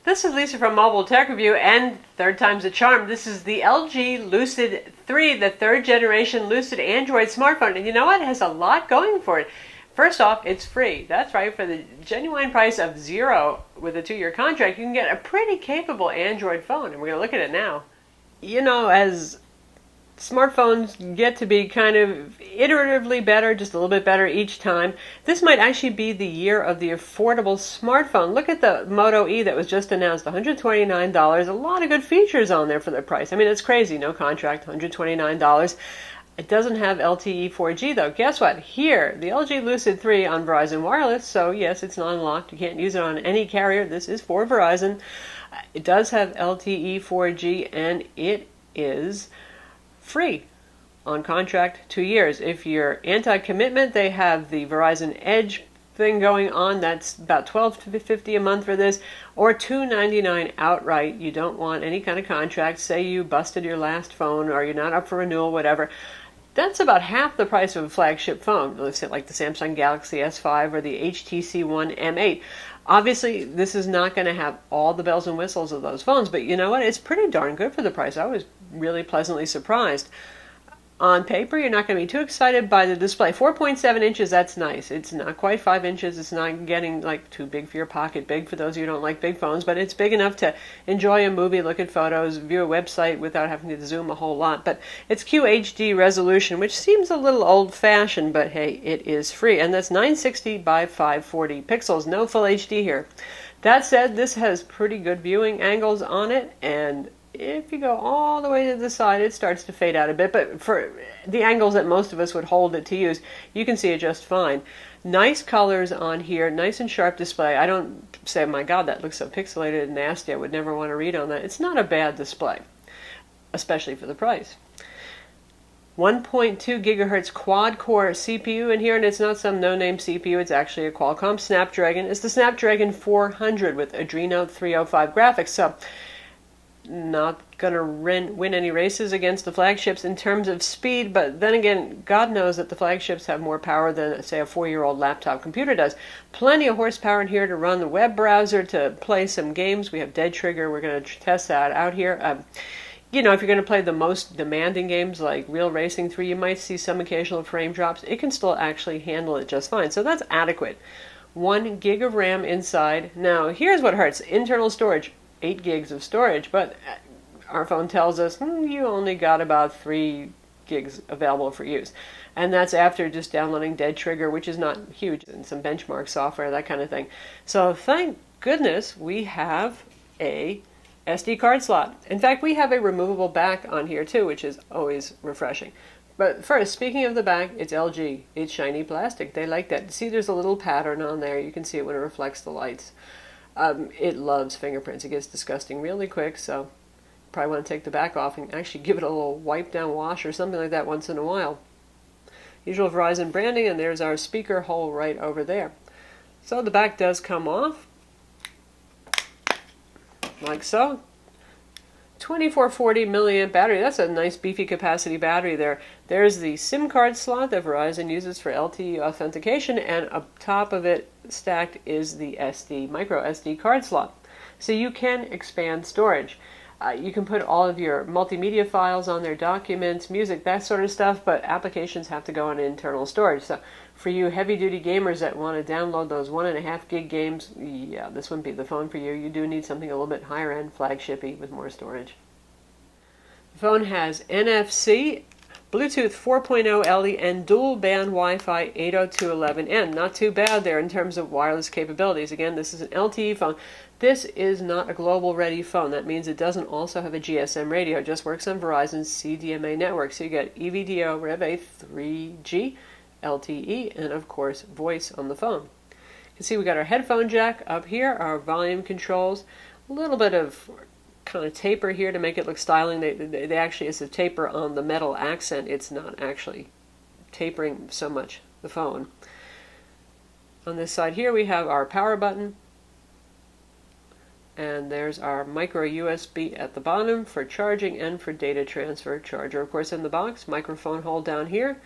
This is Lisa from Mobile Tech Review, and third time's a charm. This is the LG Lucid 3, the third generation Lucid Android smartphone. And you know what? It has a lot going for it. First off, it's free. That's right. For the genuine price of $0 with a 2-year contract, you can get a pretty capable Android phone. And we're going to look at it now. You know, as smartphones get to be kind of iteratively better, just a little bit better each time, this might actually be the year of the affordable smartphone. Look at the Moto E that was just announced, $129. A lot of good features on there for the price. I mean, it's crazy. No contract, $129. It doesn't have LTE 4G though. Guess what? Here, the LG Lucid 3 on Verizon Wireless, so yes, it's non-locked. You can't use it on any carrier. This is for Verizon. It does have LTE 4G, and it is free on contract, 2 years. If you're anti-commitment, they have the Verizon Edge thing going on. That's about $12.50 a month for this, or $2.99 outright. You don't want any kind of contract. Say you busted your last phone, or you're not up for renewal, whatever. That's about half the price of a flagship phone, let's say like the Samsung Galaxy S5 or the HTC One M8. Obviously, this is not going to have all the bells and whistles of those phones, but you know what? It's pretty darn good for the price. I was really pleasantly surprised. On paper, you're not going to be too excited by the display. 4.7 inches, that's nice. It's not quite 5 inches. It's not getting like too big for your pocket, big for those of you who don't like big phones, but it's big enough to enjoy a movie, look at photos, view a website without having to zoom a whole lot. But it's QHD resolution, which seems a little old-fashioned, but hey, it is free. And that's 960 by 540 pixels. No full HD here. That said, this has pretty good viewing angles on it, and if you go all the way to the side, it starts to fade out a bit, but for the angles that most of us would hold it to use, you can see it just fine. Nice colors on here, nice and sharp display. I don't say, my God, that looks so pixelated and nasty, I would never want to read on that. It's not a bad display, especially for the price. 1.2 gigahertz quad-core CPU in here, and it's not some no-name CPU, it's actually a Qualcomm Snapdragon. It's the Snapdragon 400 with Adreno 305 graphics, so not going to win any races against the flagships in terms of speed, but then again, God knows that the flagships have more power than, say, a 4-year-old laptop computer does. Plenty of horsepower in here to run the web browser, to play some games. We have Dead Trigger. We're going to test that out here. You know, if you're going to play the most demanding games like Real Racing 3, you might see some occasional frame drops. It can still actually handle it just fine, so that's adequate. 1 gig of RAM inside. Now, here's what hurts. Internal storage. 8 gigs of storage, but our phone tells us you only got about 3 gigs available for use, and that's after just downloading Dead Trigger, which is not huge, and some benchmark software, that kind of thing. So thank goodness we have a SD card slot. In fact, we have a removable back on here too, which is always refreshing. But first, speaking of the back, it's LG. It's shiny plastic. They like that. See, there's a little pattern on there. You can see it when it reflects the lights. It loves fingerprints. It gets disgusting really quick, so you probably want to take the back off and actually give it a little wipe down wash or something like that once in a while. Usual Verizon branding, and there's our speaker hole right over there. So the back does come off, like so. 2440 milliamp battery. That's a nice beefy capacity battery there. There's the SIM card slot that Verizon uses for LTE authentication, and up top of it stacked is the micro SD card slot. So you can expand storage. You can put all of your multimedia files on there, documents, music, that sort of stuff, but applications have to go on internal storage. So for you heavy-duty gamers that want to download those 1.5 gig games, yeah, this wouldn't be the phone for you. You do need something a little bit higher-end, flagshipy, with more storage. The phone has NFC, Bluetooth 4.0 LE, and dual-band Wi-Fi 802.11n. Not too bad there in terms of wireless capabilities. Again, this is an LTE phone. This is not a global-ready phone. That means it doesn't also have a GSM radio. It just works on Verizon's CDMA network. So you get EVDO, Rev 3G, LTE, and of course, voice on the phone. You can see we got our headphone jack up here, our volume controls, a little bit of kind of taper here to make it look styling. They actually, it's a taper on the metal accent. It's not actually tapering so much the phone. On this side here, we have our power button. And there's our micro USB at the bottom for charging and for data transfer. Charger, of course, in the box. Microphone hole down here.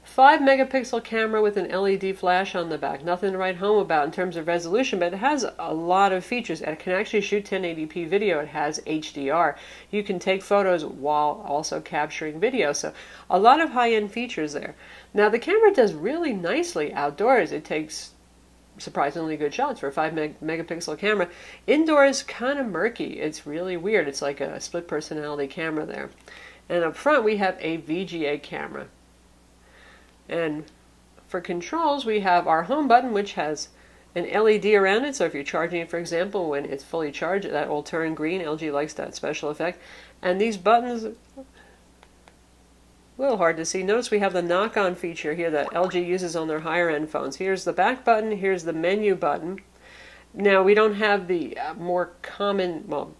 5 megapixel camera with an LED flash on the back. Nothing to write home about in terms of resolution, but it has a lot of features. It can actually shoot 1080p video. It has HDR. You can take photos while also capturing video. So a lot of high-end features there. Now the camera does really nicely outdoors. It takes surprisingly good shots for a 5 megapixel camera. Indoors, kind of murky. It's really weird. It's like a split personality camera there. And up front we have a VGA camera. And for controls, we have our home button, which has an LED around it. So if you're charging it, for example, when it's fully charged, that will turn green. LG likes that special effect. And these buttons, a little hard to see. Notice we have the knock-on feature here that LG uses on their higher-end phones. Here's the back button. Here's the menu button. Now, we don't have the more common, well,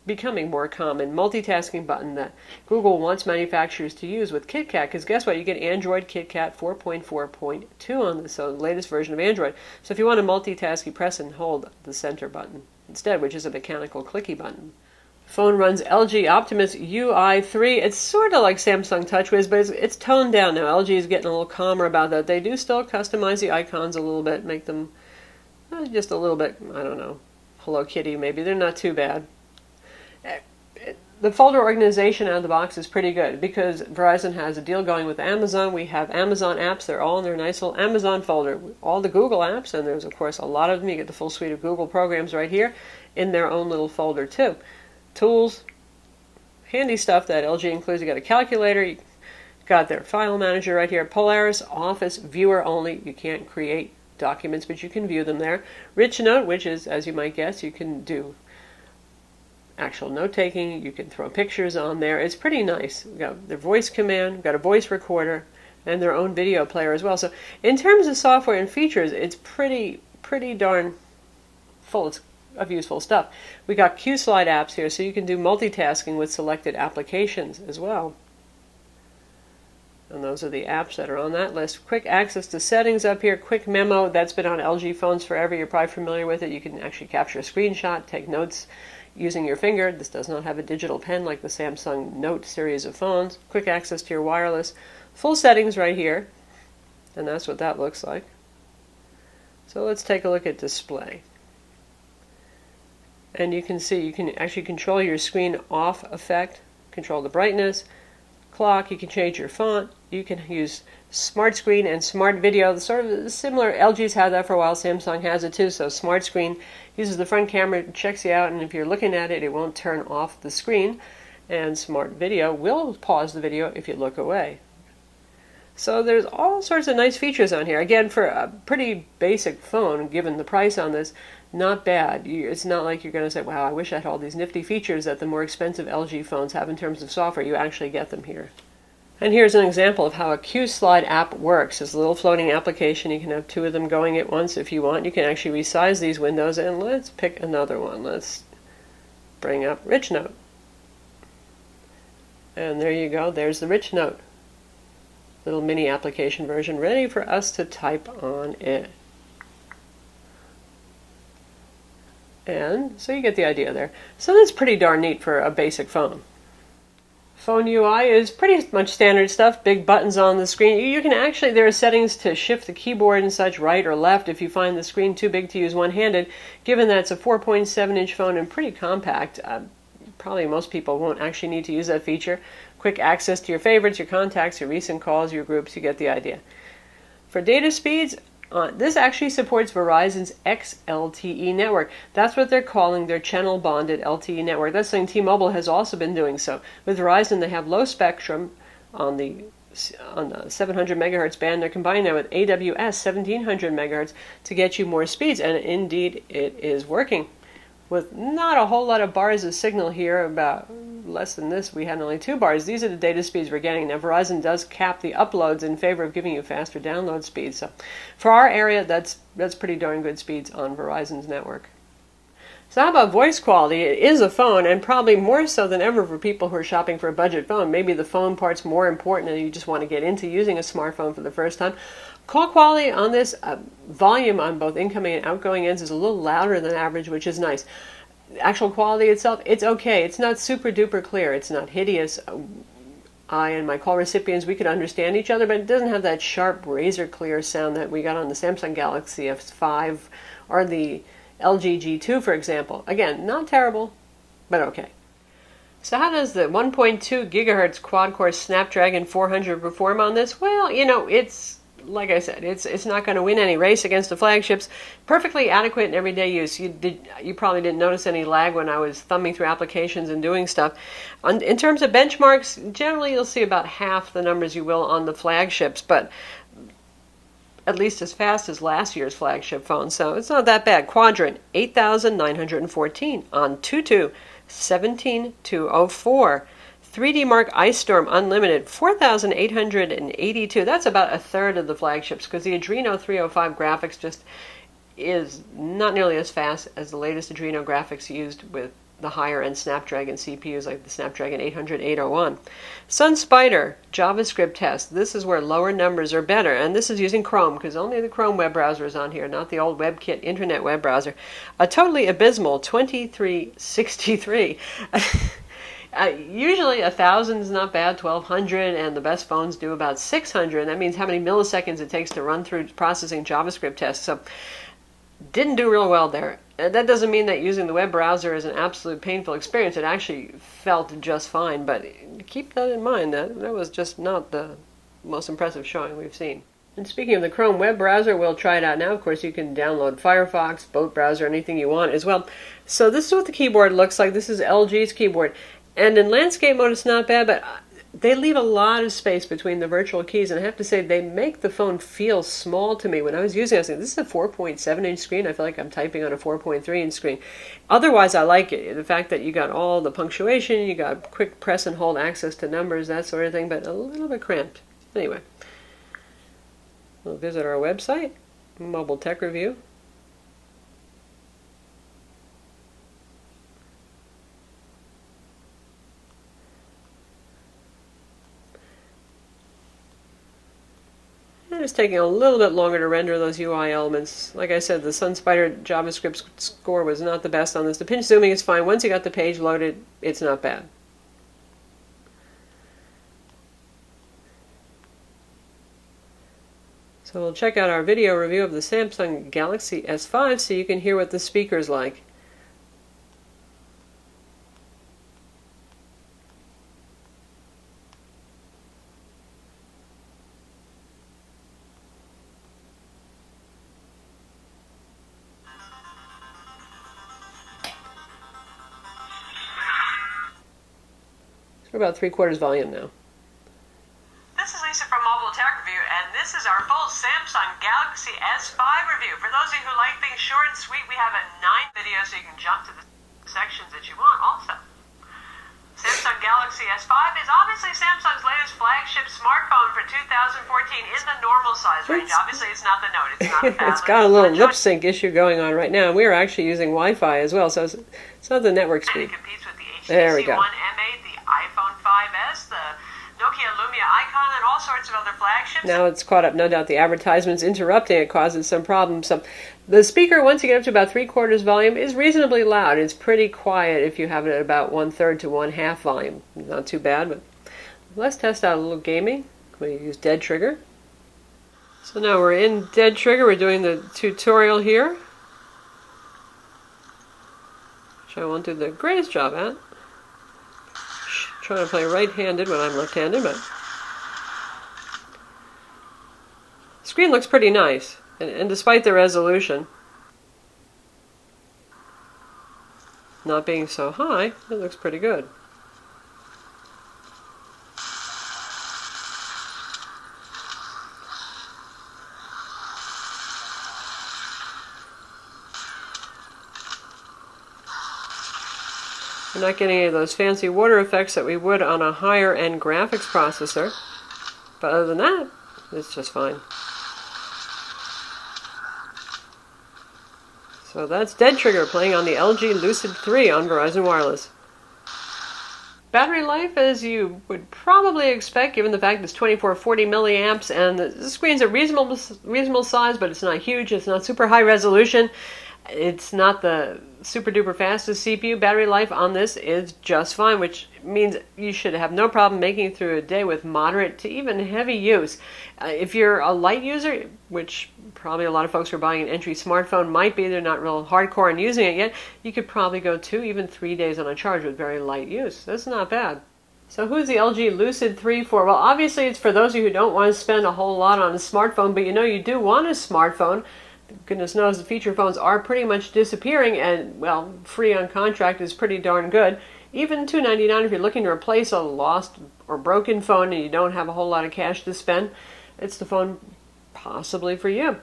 becoming more common multitasking button that Google wants manufacturers to use with KitKat, because guess what? You get Android KitKat 4.4.2 on this, so the latest version of Android. So if you want to multitask, you press and hold the center button instead, which is a mechanical clicky button. Phone runs LG Optimus UI 3. It's sort of like Samsung TouchWiz, but it's toned down now. LG is getting a little calmer about that. They do still customize the icons a little bit, make them just a little bit, I don't know, Hello Kitty maybe. They're not too bad. The folder organization out of the box is pretty good because Verizon has a deal going with Amazon. We have Amazon apps. They're all in their nice little Amazon folder. All the Google apps, and there's, of course, a lot of them. You get the full suite of Google programs right here in their own little folder, too. Tools, handy stuff that LG includes. You got a calculator. You got their file manager right here. Polaris Office Viewer only. You can't create documents, but you can view them there. Rich Note, which is, as you might guess, you can do actual note-taking. You can throw pictures on there. It's pretty nice. We've got their voice command, we've got a voice recorder, and their own video player as well. So in terms of software and features, it's pretty darn full of useful stuff. We got Q-Slide apps here, so you can do multitasking with selected applications as well. And those are the apps that are on that list. Quick access to settings up here. Quick Memo, that's been on LG phones forever. You're probably familiar with it. You can actually capture a screenshot, take notes using your finger. This does not have a digital pen like the Samsung Note series of phones. Quick access to your wireless. Full settings right here. And that's what that looks like. So let's take a look at display. And you can see you can actually control your screen off effect, control the brightness, clock, you can change your font, you can use smart screen and smart video. Sort of similar, LG's had that for a while, Samsung has it too. So smart screen uses the front camera, checks you out, and if you're looking at it, it won't turn off the screen. And smart video will pause the video if you look away. So there's all sorts of nice features on here. Again, for a pretty basic phone, given the price on this, not bad. It's not like you're going to say, wow, I wish I had all these nifty features that the more expensive LG phones have in terms of software. You actually get them here. And here's an example of how a Q-Slide app works. It's a little floating application. You can have two of them going at once if you want. You can actually resize these windows, and let's pick another one. Let's bring up Rich Note. And there you go. There's the Rich Note. Little mini application version ready for us to type on it. And so you get the idea there. So that's pretty darn neat for a basic phone. Phone UI is pretty much standard stuff. Big buttons on the screen. You can actually, there are settings to shift the keyboard and such right or left if you find the screen too big to use one-handed. Given that it's a 4.7-inch phone and pretty compact, probably most people won't actually need to use that feature. Quick access to your favorites, your contacts, your recent calls, your groups, you get the idea. For data speeds, this actually supports Verizon's XLTE network. That's what they're calling their channel-bonded LTE network. That's something T-Mobile has also been doing. So with Verizon, they have low spectrum on the 700 megahertz band. They're combining that with AWS 1700 megahertz to get you more speeds, and indeed it is working. With not a whole lot of bars of signal here, about less than this, we had only 2 bars. These are the data speeds we're getting. Now Verizon does cap the uploads in favor of giving you faster download speeds. So for our area, that's pretty darn good speeds on Verizon's network. So how about voice quality? It is a phone, and probably more so than ever for people who are shopping for a budget phone. Maybe the phone part's more important and you just want to get into using a smartphone for the first time. Call quality on this, volume on both incoming and outgoing ends is a little louder than average, which is nice. The actual quality itself, it's okay. It's not super duper clear. It's not hideous. I and my call recipients, we could understand each other, but it doesn't have that sharp, razor clear sound that we got on the Samsung Galaxy S5 or the LG G2, for example. Again, not terrible, but okay. So how does the 1.2 gigahertz quad-core Snapdragon 400 perform on this? Well, you know, it's, like I said, it's not going to win any race against the flagships. Perfectly adequate in everyday use. You probably didn't notice any lag when I was thumbing through applications and doing stuff. In terms of benchmarks, generally you'll see about half the numbers you will on the flagships, but at least as fast as last year's flagship phone, so it's not that bad. Quadrant 8,914 on Tutu 17204. 3D Mark Ice Storm Unlimited 4,882. That's about a third of the flagships, because the Adreno 305 graphics just is not nearly as fast as the latest Adreno graphics used with the higher end Snapdragon CPUs like the Snapdragon 800, 801. Sun Spider JavaScript Test. This is where lower numbers are better, and this is using Chrome, because only the Chrome web browser is on here, not the old WebKit internet web browser. A totally abysmal 2363. Usually 1,000 is not bad, 1,200, and the best phones do about 600. That means how many milliseconds it takes to run through processing JavaScript tests. So didn't do real well there. That doesn't mean that using the web browser is an absolute painful experience. It actually felt just fine, but keep that in mind. That was just not the most impressive showing we've seen. And speaking of the Chrome web browser, we'll try it out now. Of course, you can download Firefox, Boat browser, anything you want as well. So this is what the keyboard looks like. This is LG's keyboard. And in landscape mode, it's not bad, but they leave a lot of space between the virtual keys, and I have to say, they make the phone feel small to me. When I was using it, I was thinking, this is a 4.7-inch screen. I feel like I'm typing on a 4.3-inch screen. Otherwise, I like it. The fact that you got all the punctuation, you got quick press and hold access to numbers, that sort of thing, but a little bit cramped. Anyway, we'll visit our website, Mobile Tech Review. It's taking a little bit longer to render those UI elements. Like I said, the Sun Spider JavaScript score was not the best on this. The pinch zooming is fine. Once you got the page loaded, it's not bad. So we'll check out our video review of the Samsung Galaxy S5 so you can hear what the speaker's like. We're about 3/4 volume now. This is Lisa from Mobile Tech Review, and this is our full Samsung Galaxy S5 review. For those of you who like things short and sweet, we have a 9 video so you can jump to the sections that you want also. Samsung Galaxy S5 is obviously Samsung's latest flagship smartphone for 2014 in the normal size range. Obviously, it's not the Note. It's not the tablet. It's got a little lip sync issue going on right now. We are actually using Wi-Fi as well, so it's not the network speed. And it competes with the HTC One M8, the iPhone 5S, the Nokia Lumia Icon, and all sorts of other flagships. Now it's caught up. No doubt the advertisements interrupting it causes some problems. So the speaker, once you get up to about 3/4 volume, is reasonably loud. It's pretty quiet if you have it at about 1/3 to 1/2 volume. Not too bad, but let's test out a little gaming. We use Dead Trigger. So now we're in Dead Trigger. We're doing the tutorial here, which I won't do the greatest job at. Trying to play right-handed when I'm left-handed, but the screen looks pretty nice, and despite the resolution not being so high, it looks pretty good. We're not getting any of those fancy water effects that we would on a higher end graphics processor. But other than that, it's just fine. So that's Dead Trigger playing on the LG Lucid 3 on Verizon Wireless. Battery life, as you would probably expect, given the fact it's 2440 milliamps, and the screen's a reasonable size, but it's not huge, it's not super high resolution. It's not the super duper fastest CPU. Battery life on this is just fine, which means you should have no problem making it through a day with moderate to even heavy use. If you're a light user, which probably a lot of folks who are buying an entry smartphone might be, they're not real hardcore in using it yet, you could probably go 2, even 3 days on a charge with very light use. That's not bad. So who's the LG Lucid 3 for? Well, obviously it's for those of you who don't want to spend a whole lot on a smartphone, but you do want a smartphone. Goodness knows the feature phones are pretty much disappearing, and, well, free on contract is pretty darn good. Even $299 if you're looking to replace a lost or broken phone and you don't have a whole lot of cash to spend, it's the phone possibly for you.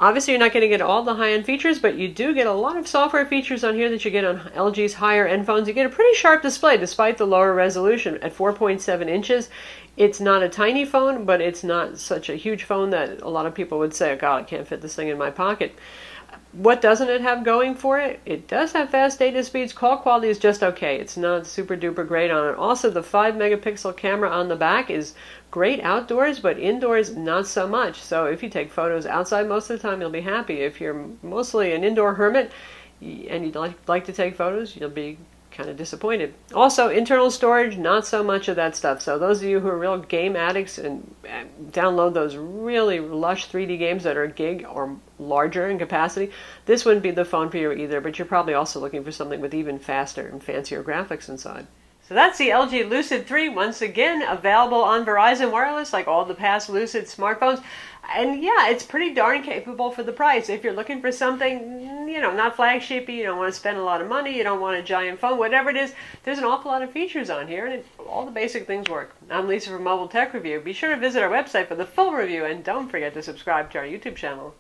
Obviously, you're not going to get all the high-end features, but you do get a lot of software features on here that you get on LG's higher-end phones. You get a pretty sharp display despite the lower resolution at 4.7 inches. It's not a tiny phone, but it's not such a huge phone that a lot of people would say, oh, God, I can't fit this thing in my pocket. What doesn't it have going for it? It does have fast data speeds. Call quality is just okay. It's not super duper great on it. Also, the 5 megapixel camera on the back is great outdoors, but indoors not so much. So if you take photos outside most of the time, you'll be happy. If you're mostly an indoor hermit and you'd like to take photos, you'll be kind of disappointed. Also, internal storage, not so much of that stuff. So those of you who are real game addicts and download those really lush 3D games that are a gig or larger in capacity, this wouldn't be the phone for you either, but you're probably also looking for something with even faster and fancier graphics inside. So that's the LG Lucid 3, once again available on Verizon Wireless like all the past Lucid smartphones. And yeah, it's pretty darn capable for the price. If you're looking for something, not flagshipy, you don't want to spend a lot of money, you don't want a giant phone, whatever it is, there's an awful lot of features on here, and all the basic things work. I'm Lisa from Mobile Tech Review. Be sure to visit our website for the full review, and don't forget to subscribe to our YouTube channel.